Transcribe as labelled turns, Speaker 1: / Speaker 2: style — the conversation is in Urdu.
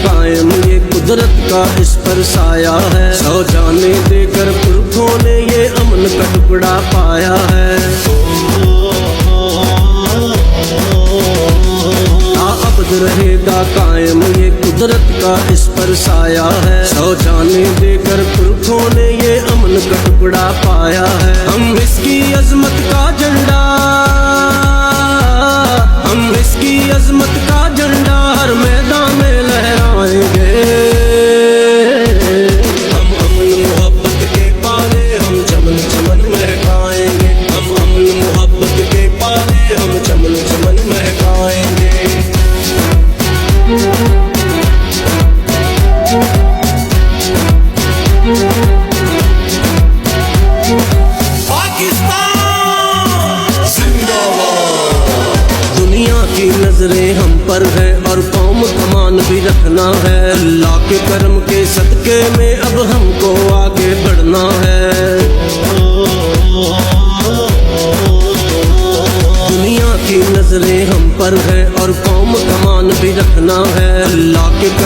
Speaker 1: قائم یہ قدرت کا اس پر سایہ ہے، 100 جانے دے کر پرکھوں نے یہ امن کا ٹکڑا پایا ہے۔ ابد رہے گا قائم یہ قدرت کا اس پر سایہ ہے، 100 جانے دے کر پرکھوں نے یہ امن کا ٹکڑا پایا ہے۔ ہم اس کی عظمت کا جھنڈا، ہم اس کی عظمت کا جھنڈا ہر میدان میں لہرائیں گے۔ ہم امن محبت کے پالے ہم چمن چمن مہکائیں گے، ہم امن محبت کے پالے ہم چمن چمن مہکائیں گے۔ دنیا کی نظریں ہم پر ہے اور قوم کمان بھی رکھنا ہے، اللہ کے کرم کے صدقے میں اب ہم کو آگے بڑھنا ہے۔ دنیا کی نظریں ہم پر ہے اور قوم کمان بھی رکھنا ہے، اللہ کے کرم